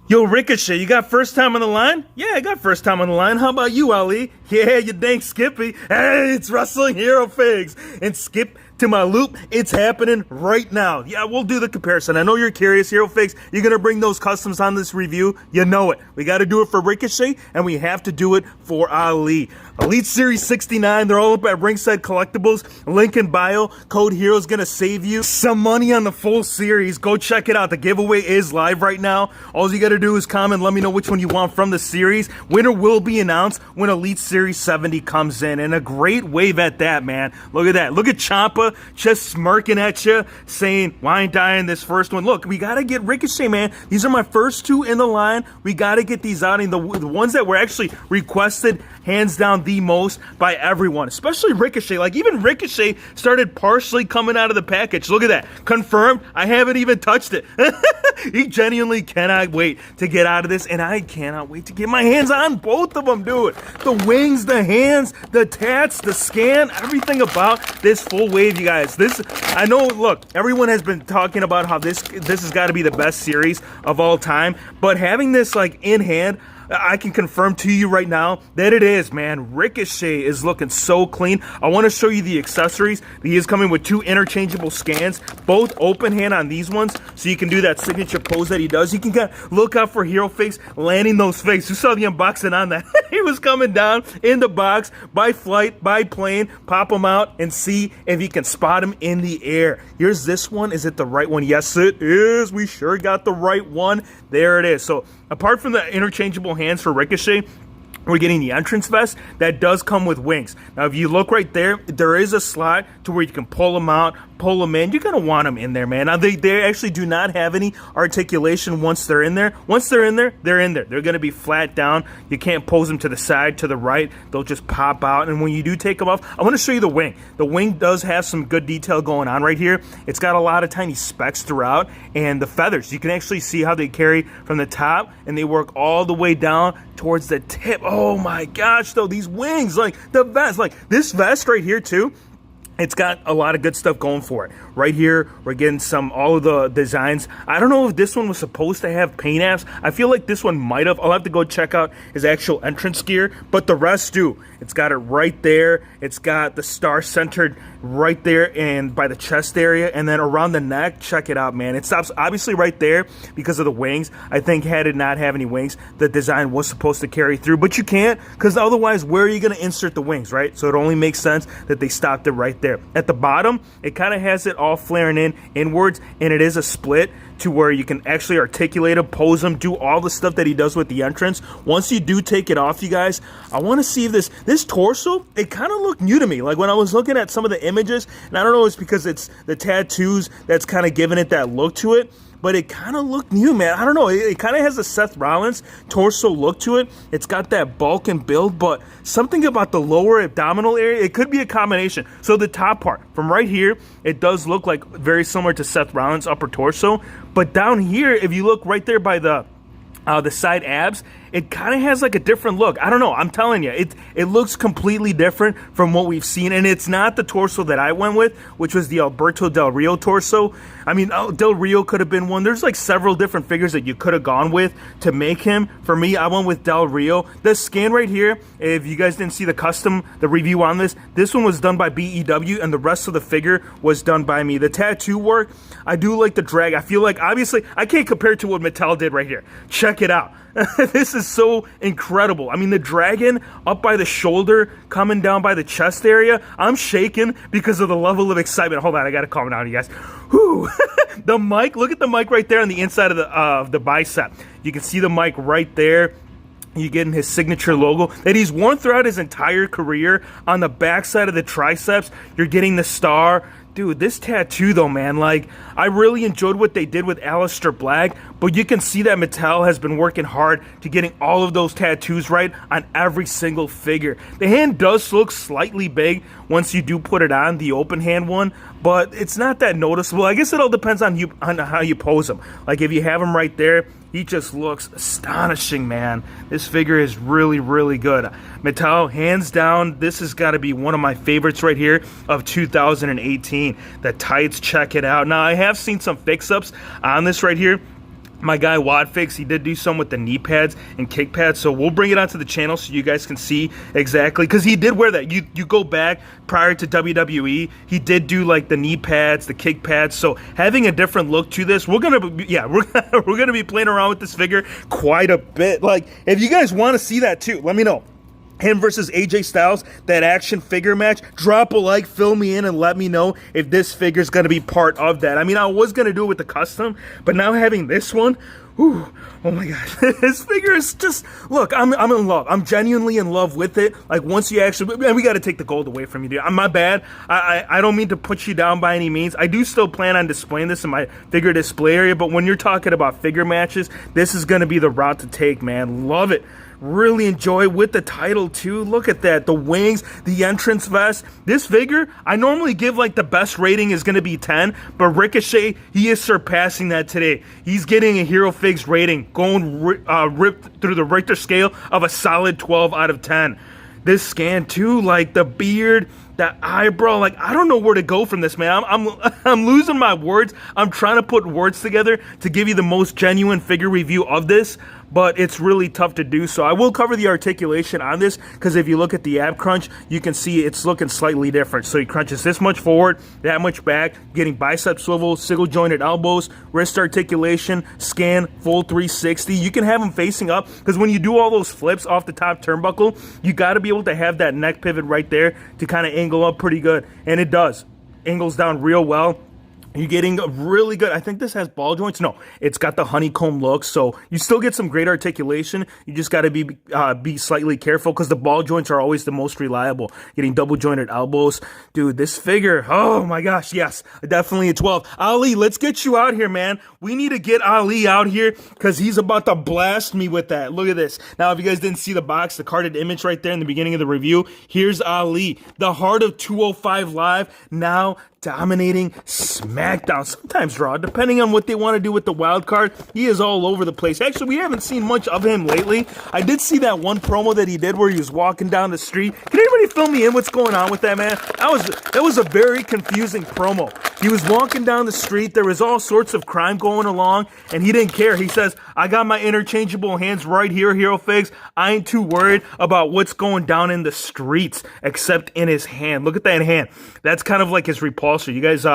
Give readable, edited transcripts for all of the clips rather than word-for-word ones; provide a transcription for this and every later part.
Yo, Ricochet, you got first time on the line? Yeah, I got first time on the line. How about you, Ali? Yeah, you dang Skippy. Hey, it's Wrestling Hero Figs. And Skip to my loop, it's happening right now. Yeah, we'll do the comparison. I know you're curious, Hero Figs. You're going to bring those customs on this review. You know it. We got to do it for Ricochet, and we have to do it for Ali. Elite Series 69, they're all up at Ringside Collectibles. Link in bio. Code HERO's going to save you some money on the full series. Go check it out. The giveaway is live right now. All you got to do is comment. Let me know which one you want from the series. Winner will be announced when Elite Series 70 comes in. And a great wave at that, man. Look at that. Look at Ciampa just smirking at you, saying, why ain't I in this first one? Look, we got to get Ricochet, man. These are my first two in the line. We got to get these out. And the ones that were actually requested, hands down, the most by everyone, especially Ricochet. Like, even Ricochet started partially coming out of the package. Look at that. Confirmed. I haven't even touched it. He genuinely cannot wait to get out of this, and I cannot wait to get my hands on both of them, dude. The wings, the hands, the tats, the scan, everything about this full wave, you guys. This, I know, look, everyone has been talking about how this has got to be the best series of all time, but having this, like, in hand, I can confirm to you right now that it is, man. Ricochet is looking so clean. I want to show you the accessories. He is coming with two interchangeable scans, both open hand on these ones, so you can do that signature pose that he does. You can look out for Hero Fakes landing those fakes. You saw the unboxing on that. He was coming down in the box by flight, by plane. Pop him out and see if you can spot him in the air. Here's this one. Is it the right one? Yes, it is. We sure got the right one. There it is. So apart from the interchangeable hands for Ricochet, we're getting the entrance vest that does come with wings. Now, if you look right there, there is a slot to where you can pull them out, pull them in. You're going to want them in there, man. Now, they actually do not have any articulation once they're in there. Once they're in there, they're in there. They're going to be flat down. You can't pose them to the side, to the right. They'll just pop out. And when you do take them off, I want to show you the wing. The wing does have some good detail going on right here. It's got a lot of tiny specks throughout. And the feathers, you can actually see how they carry from the top, and they work all the way down towards the tip. Oh my gosh, though, these wings, like the vest, like this vest right here too, it's got a lot of good stuff going for it. Right here, we're getting all of the designs. I don't know if this one was supposed to have paint apps. I feel like this one might have. I'll have to go check out his actual entrance gear, but the rest do. It's got it right there. It's got the star centered right there and by the chest area, and then around the neck. Check it out, man. It stops obviously right there because of the wings. I think had it not have any wings, the design was supposed to carry through, but you can't, because otherwise, where are you going to insert the wings, right? So it only makes sense that they stopped it right there. At the bottom, it kind of has it all flaring inwards, and it is a split to where you can actually articulate them, pose them, do all the stuff that he does with the entrance. Once you do take it off, you guys, I want to see if this torso, it kind of looked new to me. Like when I was looking at some of the images, and I don't know, it's because it's the tattoos that's kind of giving it that look to it, but it kind of looked new, man. I don't know. It kind of has a Seth Rollins torso look to it. It's got that bulk and build, but something about the lower abdominal area, it could be a combination. So the top part, from right here, it does look like very similar to Seth Rollins' upper torso. But down here, if you look right there by the side abs, it kind of has like a different look. I don't know. I'm telling you, it looks completely different from what we've seen, and it's not the torso that I went with, which was the Alberto Del Rio torso. I mean, Del Rio could have been one. There's like several different figures that you could have gone with to make him. For me, I went with Del Rio. The scan right here, if you guys didn't see the review on this one was done by BEW, and the rest of the figure was done by me. The tattoo work, I do like the drag. I feel like, obviously, I can't compare it to what Mattel did right here. Check it out. This is so incredible. I mean, the dragon up by the shoulder, coming down by the chest area. I'm shaking because of the level of excitement. Hold on, I gotta calm down, you guys. Whew. The mic, look at the mic right there on the inside of the bicep. You can see the mic right there. You're getting his signature logo that he's worn throughout his entire career. On the backside of the triceps, you're getting the star. Dude, this tattoo though, man, like, I really enjoyed what they did with Aleister Black, but you can see that Mattel has been working hard to getting all of those tattoos right on every single figure. The hand does look slightly big once you do put it on, the open hand one, but it's not that noticeable. I guess it all depends on how you pose him. Like, if you have him right there, he just looks astonishing, man. This figure is really, really good. Mattel, hands down, this has got to be one of my favorites right here of 2018. The tights, check it out. Now, I have seen some fix-ups on this right here. My guy Wadfix, he did do some with the knee pads and kick pads, so we'll bring it onto the channel so you guys can see exactly, because he did wear that. You go back prior to WWE, he did do like the knee pads, the kick pads, so having a different look to this, we're gonna be playing around with this figure quite a bit. Like, if you guys want to see that too, let me know. Him versus AJ Styles, that action figure match, drop a like, fill me in, and let me know if this figure is going to be part of that. I mean, I was going to do it with the custom, but now having this one, whew, oh my gosh, this figure is just, look, I'm in love. I'm genuinely in love with it. Like, once you actually, and we got to take the gold away from you, dude. My bad. I don't mean to put you down by any means. I do still plan on displaying this in my figure display area, but when you're talking about figure matches, this is going to be the route to take, man. Love it. Really enjoy with the title too. Look at that, the wings, the entrance vest. This figure, I normally give like the best rating is going to be 10, but Ricochet, he is surpassing that today. He's getting a Hero Figs rating, going ripped through the Richter scale of a solid 12 out of 10. This scan too, like the beard, that eyebrow, like I don't know where to go from this, man. I'm losing my words. I'm trying to put words together to give you the most genuine figure review of this, but it's really tough to do. So I will cover the articulation on this, because if you look at the ab crunch, you can see it's looking slightly different. So he crunches this much forward, that much back, getting bicep swivel, single jointed elbows, wrist articulation, scan, full 360. You can have him facing up, because when you do all those flips off the top turnbuckle, you got to be able to have that neck pivot right there to kind of angle up pretty good, and it does. Angles down real well. You're getting a really good, I think this has ball joints. No, it's got the honeycomb look, so you still get some great articulation. You just got to be slightly careful, because the ball joints are always the most reliable. Getting double jointed elbows. Dude, this figure, oh my gosh, yes, definitely a 12. Ali, let's get you out here, man. We need to get Ali out here, because he's about to blast me with that. Look at this. Now, if you guys didn't see the box, the carded image right there in the beginning of the review, here's Ali, the heart of 205 Live, now dominating SmackDown, sometimes Raw, depending on what they want to do with the wild card. He is all over the place. Actually, we haven't seen much of him lately. I did see that one promo that he did where he was walking down the street. Can anybody fill me in what's going on with that, man? That was a very confusing promo. He was walking down the street. There was all sorts of crime going along, and he didn't care. He says, I got my interchangeable hands right here, Hero Figs. I ain't too worried about what's going down in the streets, except in his hand. Look at that hand. That's kind of like his repulsor. You guys,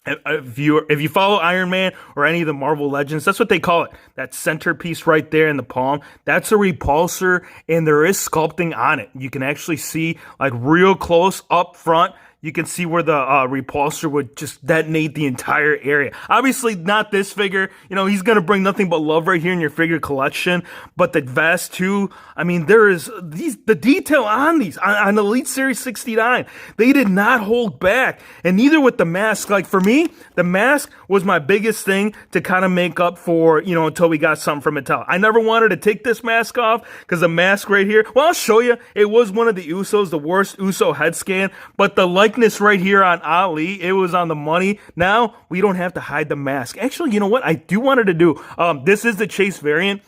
if you follow Iron Man or any of the Marvel Legends, that's what they call it. That centerpiece right there in the palm, that's a repulsor, and there is sculpting on it. You can actually see, like, real close up front, you can see where the repulsor would just detonate the entire area. Obviously, not this figure. You know, he's going to bring nothing but love right here in your figure collection. But the vest, too, I mean, there is the detail on these, on Elite Series 69. They did not hold back. And neither with the mask. Like, for me, the mask was my biggest thing to kind of make up for, you know, until we got something from Mattel. I never wanted to take this mask off, because the mask right here, well, I'll show you. It was one of the Usos, the worst Uso head scan. But the likeness right here on Ali, it was on the money. Now we don't have to hide the mask. Actually, you know what I do wanted to do? This is the Chase variant.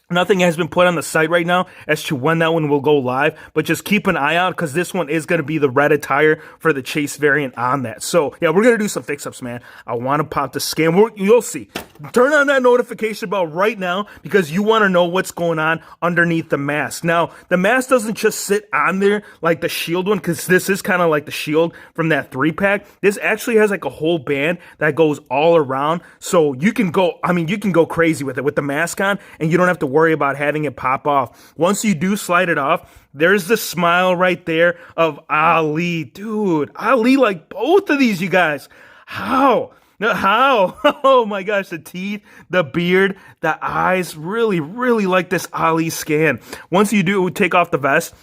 Nothing has been put on the site right now as to when that one will go live, but just keep an eye out, because this one is going to be the red attire for the Chase variant on that. So, yeah, we're going to do some fix-ups, man. I want to pop the scan. You'll see. Turn on that notification bell right now, because you want to know what's going on underneath the mask. Now, the mask doesn't just sit on there like the Shield one, because this is kind of like the Shield from that 3-pack. This actually has like a whole band that goes all around, so you can go, I mean, you can go crazy with it with the mask on, and you don't have to worry about having it pop off. Once you do slide it off, there's the smile right there of Ali. Dude, Ali, like both of these, you guys. How? Oh my gosh, the teeth, the beard, the eyes, really, really like this Ali scan. Once you do take off the vest,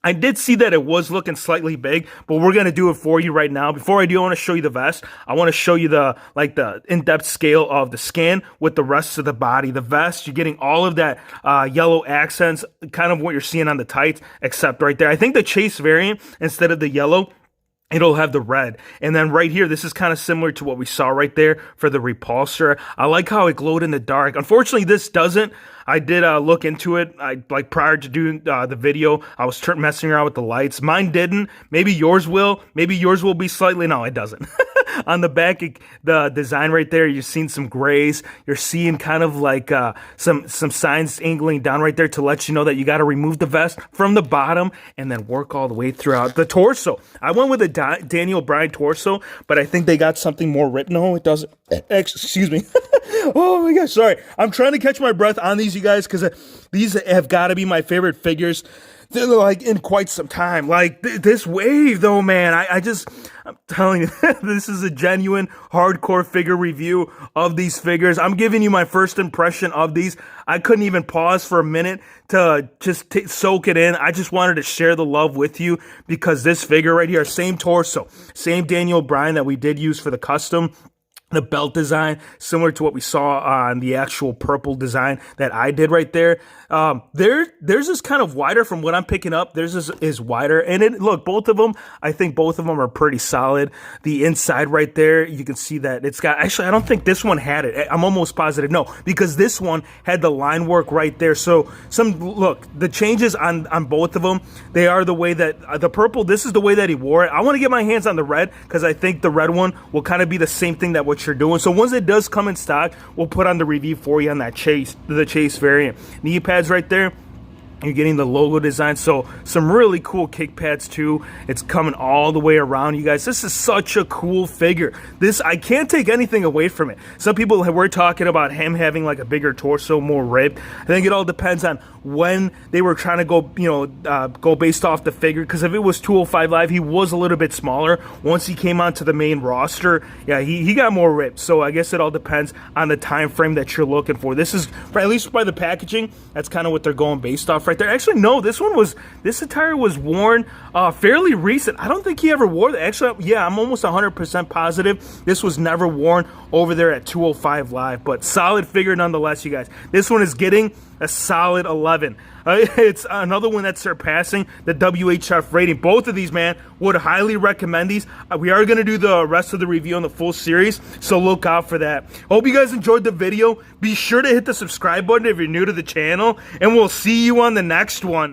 I did see that it was looking slightly big, but we're going to do it for you right now. Before I do, I want to show you the vest. I want to show you the in-depth scale of the scan with the rest of the body. The vest, you're getting all of that yellow accents, kind of what you're seeing on the tights, except right there. I think the Chase variant, instead of the yellow, it'll have the red. And then right here, this is kind of similar to what we saw right there for the repulsor. I like how it glowed in the dark. Unfortunately, this doesn't. I did look into it. Prior to doing the video, I was messing around with the lights. Mine didn't. Maybe yours will. Maybe yours will be slightly. No, it doesn't. On the back, the design right there, you're seeing some grays. You're seeing kind of like some signs angling down right there to let you know that you got to remove the vest from the bottom and then work all the way throughout the torso. I went with a Daniel Bryan torso, but I think they got something more written. No, it doesn't. Excuse me. Oh my gosh, sorry. I'm trying to catch my breath on these, you guys, because these have got to be my favorite figures. They're like in quite some time. Like this wave, though, man. I'm telling you, this is a genuine hardcore figure review of these figures. I'm giving you my first impression of these. I couldn't even pause for a minute to just soak it in. I just wanted to share the love with you because this figure right here, same torso, same Daniel Bryan that we did use for the custom. The belt design, similar to what we saw on the actual purple design that I did right there. Theirs is kind of wider from what I'm picking up. Theirs is wider. And look, both of them, I think both of them are pretty solid. The inside right there, you can see that it's got, actually, I don't think this one had it. I'm almost positive. No, because this one had the line work right there. So look, the changes on both of them, they are the way that, the purple, this is the way that he wore it. I want to get my hands on the red because I think the red one will kind of be the same thing that what you're doing. So once it does come in stock, we'll put on the review for you on that the Chase variant. Knee pads right there. You're getting the logo design, so some really cool kick pads too. It's coming all the way around, you guys. This is such a cool figure. I can't take anything away from it. Some people were talking about him having like a bigger torso, more ripped. I think it all depends on when they were trying to go, go based off the figure. Because if it was 205 Live, he was a little bit smaller. Once he came onto the main roster, yeah, he got more ripped. So I guess it all depends on the time frame that you're looking for. This is, at least by the packaging, that's kind of what they're going based off right there. Actually, no, this attire was worn fairly recent. I don't think he ever wore that. Actually, yeah, I'm almost 100% positive this was never worn over there at 205 Live. But solid figure nonetheless, you guys. This one is getting a solid 11. It's another one that's surpassing the WHF rating. Both of these, man, would highly recommend these. We are going to do the rest of the review on the full series, so look out for that. Hope you guys enjoyed the video. Be sure to hit the subscribe button if you're new to the channel, and we'll see you on the next one.